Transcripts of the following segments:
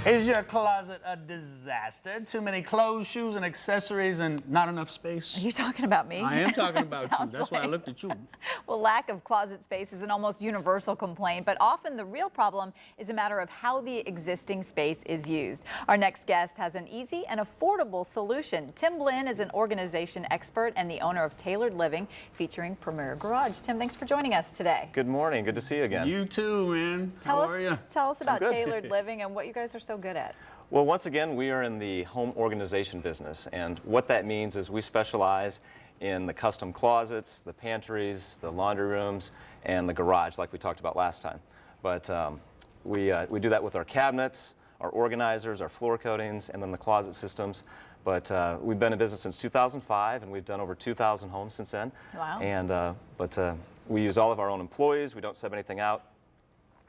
Is your closet a disaster? Too many clothes, shoes, and accessories and not enough space? Are you talking about me? I am talking about you. That's why I looked at you. Well, lack of closet space is an almost universal complaint, but often the real problem is a matter of how the existing space is used. Our next guest has an easy and affordable solution. Tim Blinn is an organization expert and the owner of Tailored Living, featuring Premier Garage. Tim, thanks for joining us today. Good morning. Good to see you again. You too, man. How are you? Tell us about Tailored Living and what you guys are so good at. Well, once again, we are in the home organization business, and what that means is we specialize in the custom closets, the pantries, the laundry rooms, and the garage, like we talked about last time. But we do that with our cabinets, our organizers, our floor coatings, and then the closet systems. But we've been in business since 2005, and we've done over 2,000 homes since then. Wow. And we use all of our own employees. We don't sub anything out.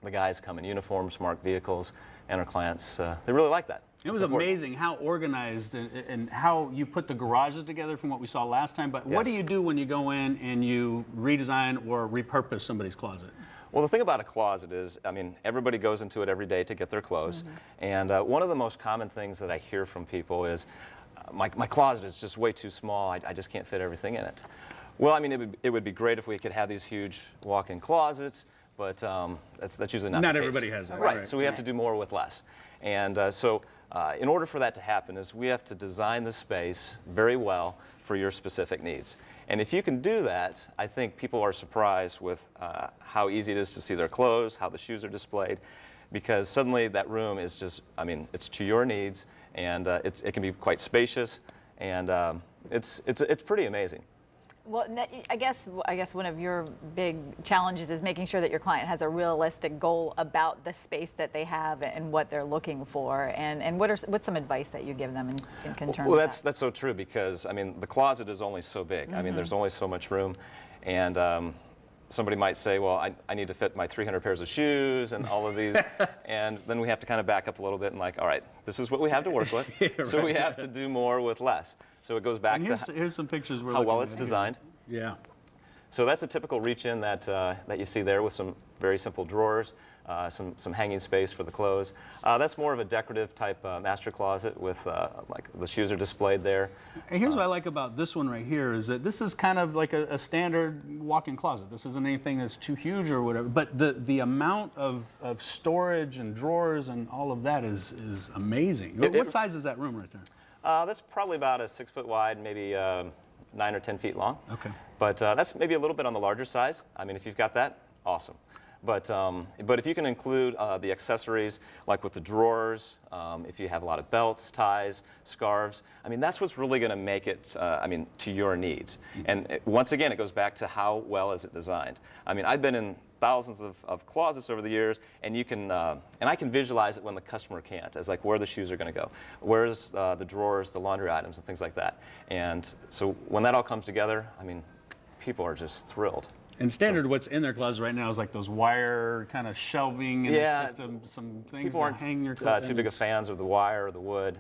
The guys come in uniforms, marked vehicles, and our clients, they really like that. It was amazing how organized and how you put the garages together from what we saw last time. But what do you do when you go in and you redesign or repurpose somebody's closet? Well, the thing about a closet is, I mean, everybody goes into it every day to get their clothes. And one of the most common things that I hear from people is, my closet is just way too small. I just can't fit everything in it. Well, I mean, it would be great if we could have these huge walk-in closets, but that's usually not the case. Everybody has that. Right, so we have to do more with less. And in order for that to happen is we have to design the space very well for your specific needs. And if you can do that, I think people are surprised with how easy it is to see their clothes, how the shoes are displayed, because suddenly that room is just, I mean, it's to your needs, and it can be quite spacious, and it's pretty amazing. Well, I guess one of your big challenges is making sure that your client has a realistic goal about the space that they have and what they're looking for. And what's some advice that you give them in terms Well, of that? that's so true, because I mean the closet is only so big. I mean, there's only so much room, and somebody might say, well, I need to fit my 300 pairs of shoes and all of these, and then we have to kind of back up a little bit and like, all right, this is what we have to work with, so we have to do more with less. So it goes back to here's some pictures how well it's designed. Yeah. So that's a typical reach-in that you see there, with some very simple drawers, some hanging space for the clothes. That's more of a decorative type master closet with like the shoes are displayed there. And here's what I like about this one right here is that this is kind of like a standard walk-in closet. This isn't anything that's too huge or whatever, but the amount of storage and drawers and all of that is amazing. What size is that room right there? That's probably about a 6 foot wide, maybe 9 or 10 feet long. Okay. But that's maybe a little bit on the larger size. I mean, if you've got that, awesome. But if you can include the accessories, like with the drawers, if you have a lot of belts, ties, scarves, I mean, that's what's really going to make it, I mean, to your needs. And once again, it goes back to how well is it designed. I mean, I've been in thousands of closets over the years, and you can, and I can visualize it when the customer can't, as like where the shoes are going to go, where's the drawers, the laundry items, and things like that. And so when that all comes together, I mean, people are just thrilled. And standard, what's in their closet right now is like those wire kind of shelving, and it's just some things people to hang your clothes. Too big of fans of the wire or the wood,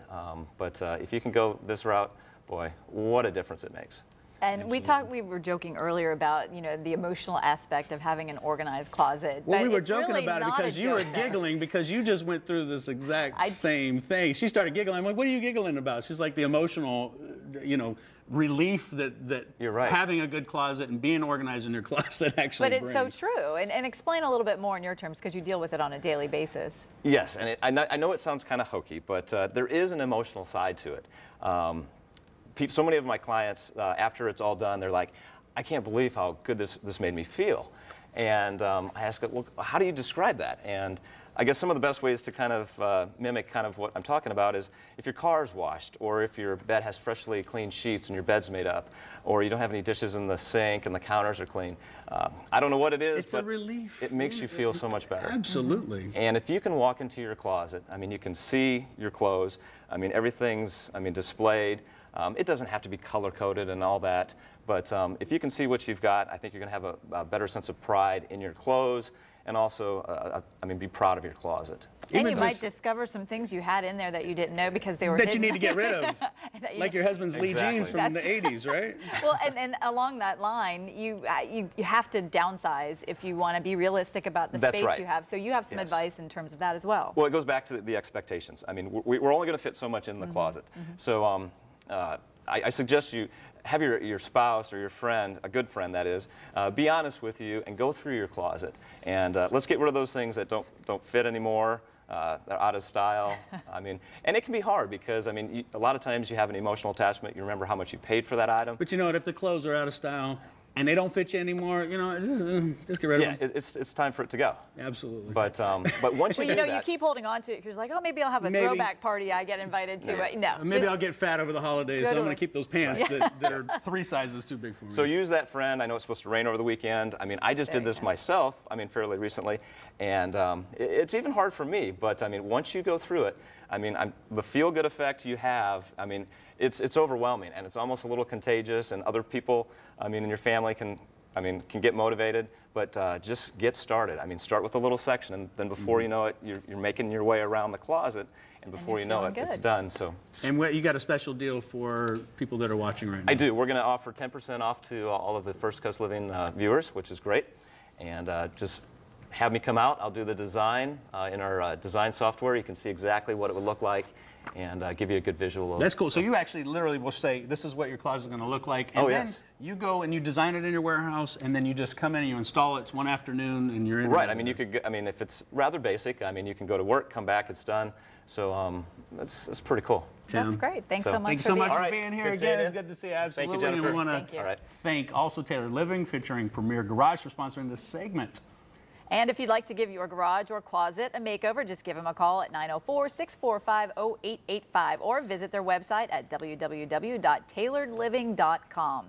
but if you can go this route, boy, what a difference it makes. And we were joking earlier about, you know, the emotional aspect of having an organized closet. Well, we were it's joking really about it not because you were giggling because you just went through this exact same thing. She started giggling. I'm like, what are you giggling about? She's like, the emotional, you know, relief that You're right. having a good closet and being organized in your closet actually brings. But it's brings. so true. And explain a little bit more in your terms, because you deal with it on a daily basis. Yes, and I know it sounds kind of hokey, but there is an emotional side to it. So many of my clients, after it's all done, they're like, I can't believe how good this made me feel. And I ask, well, how do you describe that? And I guess some of the best ways to kind of mimic kind of what I'm talking about is if your car's washed, or if your bed has freshly cleaned sheets and your bed's made up, or you don't have any dishes in the sink and the counters are clean. I don't know what it is, it's but a relief. It makes you feel so much better. Absolutely. And if you can walk into your closet, I mean, you can see your clothes. I mean, everything's, I mean, displayed. It doesn't have to be color-coded and all that, but if you can see what you've got, I think you're going to have a better sense of pride in your clothes, and also, I mean, be proud of your closet. And you might discover some things you had in there that you didn't know because they were that hidden. you need to get rid of. Like your husband's Lee jeans from the 80s, right? Well, and along that line, you have to downsize if you want to be realistic about the That's space right. you have. So you have some advice in terms of that as well. Well, it goes back to the expectations. I mean, we're only going to fit so much in the closet. So I suggest you have your spouse or your friend, a good friend that is, be honest with you and go through your closet. And let's get rid of those things that don't fit anymore. They're out of style. I mean, and it can be hard because, I mean, a lot of times you have an emotional attachment. You remember how much you paid for that item. But you know what? If the clothes are out of style and they don't fit you anymore, you know, just get rid of them. Yeah, it's time for it to go. Absolutely. But once you Well, do you that, keep holding on to it. You're like, oh, maybe I'll have a throwback party I get invited to. But no. Maybe I'll get fat over the holidays, so I'm going to keep those pants that are 3 sizes too big for me. So use that friend. I know it's supposed to rain over the weekend. I mean, I just did this myself, I mean, fairly recently. And it's even hard for me. But, I mean, once you go through it, I mean, the feel-good effect you have, I mean, it's overwhelming. And it's almost a little contagious. And other people, I mean, in your family can get motivated, but just get started. I mean, start with a little section, and then before you know it, you're making your way around the closet, and before you know it, it's done. So. And you got a special deal for people that are watching right now? I do. We're going to offer 10% off to all of the First Coast Living viewers, which is great. And just have me come out. I'll do the design in our design software. You can see exactly what it would look like, and give you a good visual of. That's cool. So you actually literally will say, this is what your closet is going to look like. And then you go and you design it in your warehouse, and then you just come in and you install it. It's one afternoon, and you're in. Right. I mean, you could. I mean, if it's rather basic, I mean, you can go to work, come back, it's done. So that's pretty cool. That's great. Thanks so much. Thank you so much for being here again. It's good to see you. Absolutely. Thank you, Jennifer. And we want to thank also Taylor Living, featuring Premier Garage, for sponsoring this segment. And if you'd like to give your garage or closet a makeover, just give them a call at 904-645-0885 or visit their website at www.tailoredliving.com.